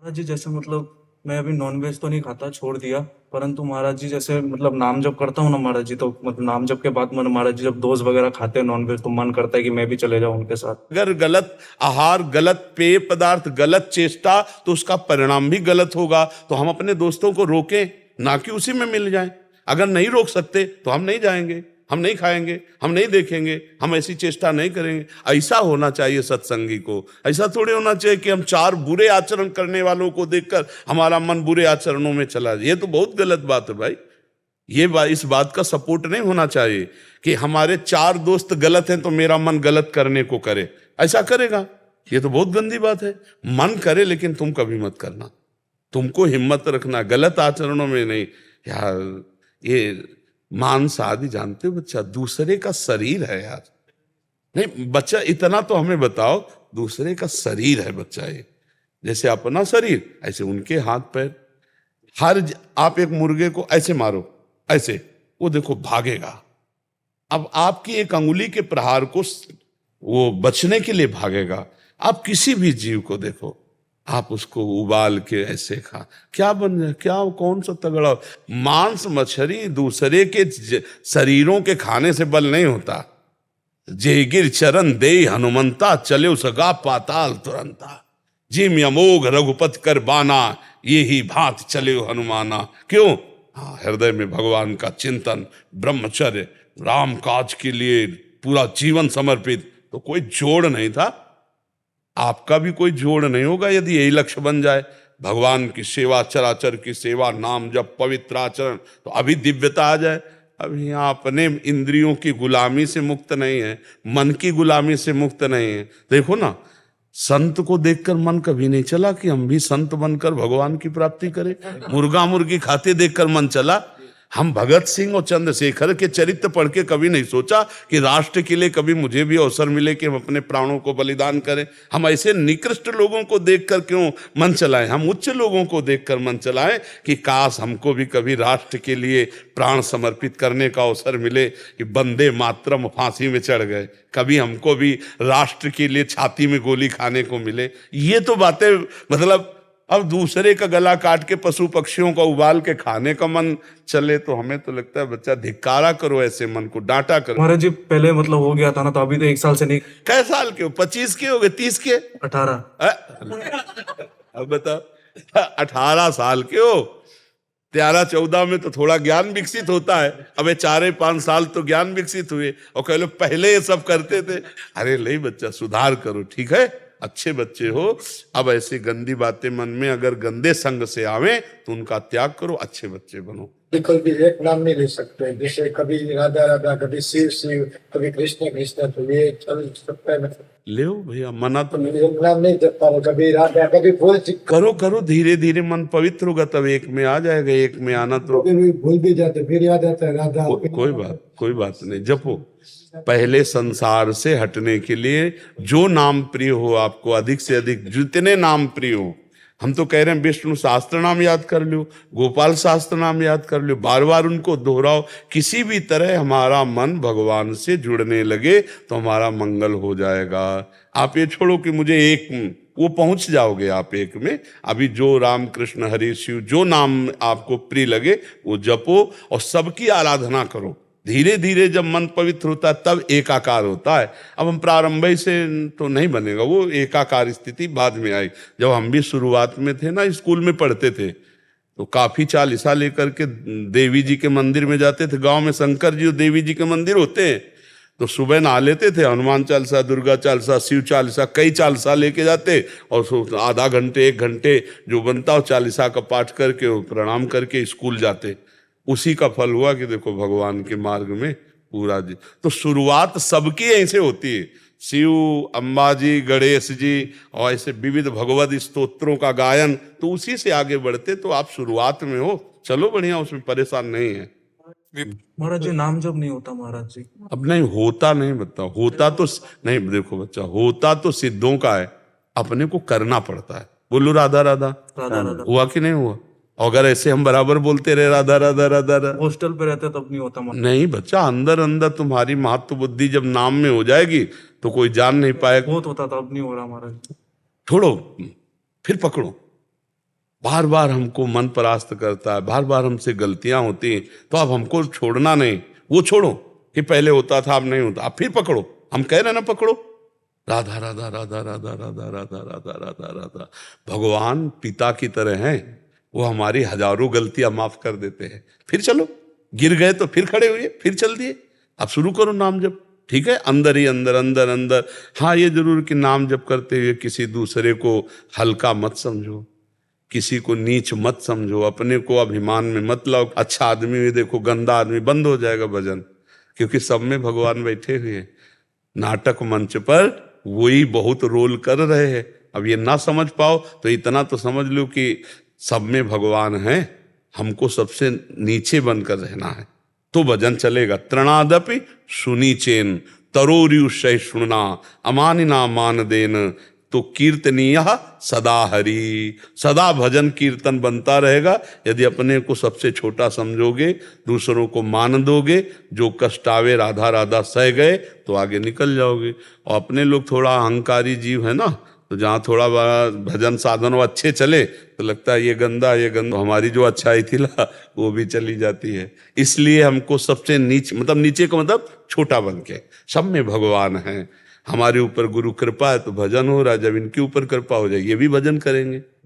महाराज जी जैसे मतलब मैं अभी नॉनवेज तो नहीं खाता, छोड़ दिया। परंतु महाराज जी जैसे मतलब नाम जप करता हूँ ना महाराज जी, तो मतलब नाम जप के बाद मन महाराज जी जब दोस्त वगैरह खाते हैं नॉनवेज तो मन करता है कि मैं भी चले जाऊं उनके साथ। अगर गलत आहार, गलत पेय पदार्थ, गलत चेष्टा, तो उसका परिणाम भी गलत होगा। तो हम अपने दोस्तों को रोकें, ना कि उसी में मिल जाएं। अगर नहीं रोक सकते तो हम नहीं जाएंगे, हम नहीं खाएंगे, हम नहीं देखेंगे, हम ऐसी चेष्टा नहीं करेंगे। ऐसा होना चाहिए सत्संगी को। ऐसा थोड़ी होना चाहिए कि हम चार बुरे आचरण करने वालों को देखकर हमारा मन बुरे आचरणों में चला जाए। ये तो बहुत गलत बात है भाई। ये बात, इस बात का सपोर्ट नहीं होना चाहिए कि हमारे चार दोस्त गलत हैं तो मेरा मन गलत करने को करे। ऐसा करेगा, ये तो बहुत गंदी बात है। मन करे लेकिन तुम कभी मत करना। तुमको हिम्मत रखना, गलत आचरणों में नहीं। यार ये मांस आदि जानते हो बच्चा, दूसरे का शरीर है यार। नहीं बच्चा, इतना तो हमें बताओ, दूसरे का शरीर है बच्चा। ये जैसे अपना शरीर ऐसे उनके हाथ पैर। आप एक मुर्गे को ऐसे मारो, ऐसे, वो देखो भागेगा। अब आपकी एक अंगुली के प्रहार को वो बचने के लिए भागेगा। आप किसी भी जीव को देखो, आप उसको उबाल के ऐसे खा, क्या बन जाए, क्या कौन सा तगड़ा। मांस मछली दूसरे के शरीरों के खाने से बल नहीं होता। जेगिर चरण दे हनुमंता, चले उसगा पाताल तुरंता। जिम अमोघ रघुपति कर बाना, ये ही भांत चले हनुमाना। क्यों? हाँ, हृदय में भगवान का चिंतन, ब्रह्मचर्य, राम काज के लिए पूरा जीवन समर्पित। तो कोई जोड़ नहीं था, आपका भी कोई जोड़ नहीं होगा यदि यही लक्ष्य बन जाए। भगवान की सेवा, चराचर की सेवा, नाम जब, पवित्र आचरण, तो अभी दिव्यता आ जाए। अभी यहाँ अपने इंद्रियों की गुलामी से मुक्त नहीं है, मन की गुलामी से मुक्त नहीं है। देखो ना, संत को देखकर मन कभी नहीं चला कि हम भी संत बनकर भगवान की प्राप्ति करें। मुर्गा मुर्गी खाते देखकर मन चला। हम भगत सिंह और चंद्रशेखर के चरित्र पढ़ के कभी नहीं सोचा कि राष्ट्र के लिए कभी मुझे भी अवसर मिले कि हम अपने प्राणों को बलिदान करें। हम ऐसे निकृष्ट लोगों को देखकर क्यों मन चलाएं? हम उच्च लोगों को देखकर मन चलाएं कि काश हमको भी कभी राष्ट्र के लिए प्राण समर्पित करने का अवसर मिले कि वंदे मातरम फांसी में चढ़ गए, कभी हमको भी राष्ट्र के लिए छाती में गोली खाने को मिले। ये तो बातें, मतलब अब दूसरे का गला काट के पशु पक्षियों का उबाल के खाने का मन चले तो हमें तो लगता है बच्चा धिक्कारा करो, ऐसे मन को डांटा करो। महाराज जी पहले मतलब हो गया था ना, तो अभी तो 1 साल से नहीं। कै साल के हो? 25 के हो गए? 30 के? 18। अब बताओ, 18 साल के हो? 13-14 में तो थोड़ा ज्ञान विकसित होता है। अब 4-5 साल तो ज्ञान विकसित हुए और कह लो पहले ये सब करते थे। अरे नहीं बच्चा, सुधार करो, ठीक है? अच्छे बच्चे हो। अब ऐसी गंदी बातें मन में अगर गंदे संग से आवे तो उनका त्याग करो, अच्छे बच्चे बनो। कोई भी एक नाम नहीं ले सकते, जैसे कभी राधा राधा, कभी शिव शिव, कभी कृष्ण कृष्ण, तो ये चल सकता है? ले भैया, मना तो नाम नहीं जपता, कभी राधा, कभी भूल। करो करो, धीरे धीरे मन पवित्र होगा तब एक में आ जाएगा। एक में आना तो भूल भी जाते, फिर याद आता है राधा। कोई बात नहीं, जपो। पहले संसार से हटने के लिए जो नाम प्रिय हो आपको, अधिक से अधिक जितने नाम प्रिय हो। हम तो कह रहे हैं विष्णु शास्त्र नाम याद कर लो, गोपाल शास्त्र नाम याद कर लो, बार बार उनको दोहराओ। किसी भी तरह हमारा मन भगवान से जुड़ने लगे तो हमारा मंगल हो जाएगा। आप ये छोड़ो कि मुझे एक, वो पहुंच जाओगे आप एक में। अभी जो राम कृष्ण हरि शिव जो नाम आपको प्रिय लगे वो जपो और सबकी आराधना करो। धीरे धीरे जब मन पवित्र होता है तब एकाकार होता है। अब हम प्रारंभ से तो नहीं बनेगा, वो एकाकार स्थिति बाद में आई। जब हम भी शुरुआत में थे ना, स्कूल में पढ़ते थे, तो काफी चालीसा लेकर के देवी जी के मंदिर में जाते थे। गांव में शंकर जी और देवी जी के मंदिर होते हैं, तो सुबह नहा लेते थे, हनुमान चालीसा, दुर्गा चालीसा, शिव चालीसा, कई चालीसा लेके जाते और आधा घंटे 1 घंटे जो बनता हो चालीसा का पाठ करके प्रणाम करके स्कूल जाते। उसी का फल हुआ कि देखो भगवान के मार्ग में पूरा जी। तो शुरुआत सबकी ऐसे होती है, शिव, अम्बा जी, गणेश जी और ऐसे विविध भगवत स्तोत्रों का गायन, तो उसी से आगे बढ़ते। तो आप शुरुआत में हो, चलो बढ़िया, उसमें परेशान नहीं है। महाराज जी नाम जब नहीं होता महाराज जी। अब नहीं होता, नहीं बताओ, होता तो नहीं। देखो बच्चा, होता तो सिद्धों का है, अपने को करना पड़ता है। बोलो राधा राधा, राधा राधा। हुआ कि नहीं हुआ? अगर ऐसे हम बराबर बोलते रहे राधा राधा राधा राधा, हॉस्टल पे रहते तब नहीं होता महाराज। नहीं बच्चा, अंदर अंदर तुम्हारी महत्व बुद्धि जब नाम में हो जाएगी तो कोई जान नहीं पाएगा। बहुत होता था, अब नहीं हो रहा महाराज। छोड़ो, फिर पकड़ो। बार बार हमको मन परास्त करता है, बार बार हमसे गलतियां होती हैं, तो अब हमको छोड़ना नहीं। वो छोड़ो कि पहले होता था अब नहीं होता, अब फिर पकड़ो। हम कह रहे ना पकड़ो, राधा राधा राधा राधा राधा राधा राधा राधा राधा। भगवान पिता की तरह हैं, वो हमारी हजारों गलतियां माफ कर देते हैं। फिर चलो, गिर गए तो फिर खड़े हुए, फिर चल दिए। अब शुरू करो नाम जप, ठीक है, अंदर ही अंदर अंदर अंदर। हाँ, ये जरूर कि नाम जप करते हुए किसी दूसरे को हल्का मत समझो, किसी को नीच मत समझो, अपने को अभिमान में मत लाओ। अच्छा आदमी भी देखो, गंदा आदमी, बंद हो जाएगा भजन, क्योंकि सब में भगवान बैठे हुए हैं। नाटक मंच पर वही बहुत रोल कर रहे हैं। अब ये ना समझ पाओ तो इतना तो समझ लो कि सब में भगवान है, हमको सबसे नीचे बनकर रहना है, तो भजन चलेगा। तृणादपि सुनी चेन तरोरियु सहिष्णुना अमानिना मान देन, तो कीर्तनीय सदा हरि। सदा भजन कीर्तन बनता रहेगा। यदि अपने को सबसे छोटा समझोगे, दूसरों को मान दोगे, जो कष्ट आवे राधा राधा सह गए, तो आगे निकल जाओगे। और अपने लोग थोड़ा अहंकारी जीव है ना, तो जहाँ थोड़ा बड़ा भजन साधन वो अच्छे चले तो लगता है ये गंदा ये गंदा, हमारी जो अच्छाई थी ना वो भी चली जाती है। इसलिए हमको सबसे नीचे, मतलब नीचे का मतलब छोटा बन के, सब में भगवान है। हमारे ऊपर गुरु कृपा है तो भजन हो रहा है, जब इनके ऊपर कृपा हो जाए ये भी भजन करेंगे।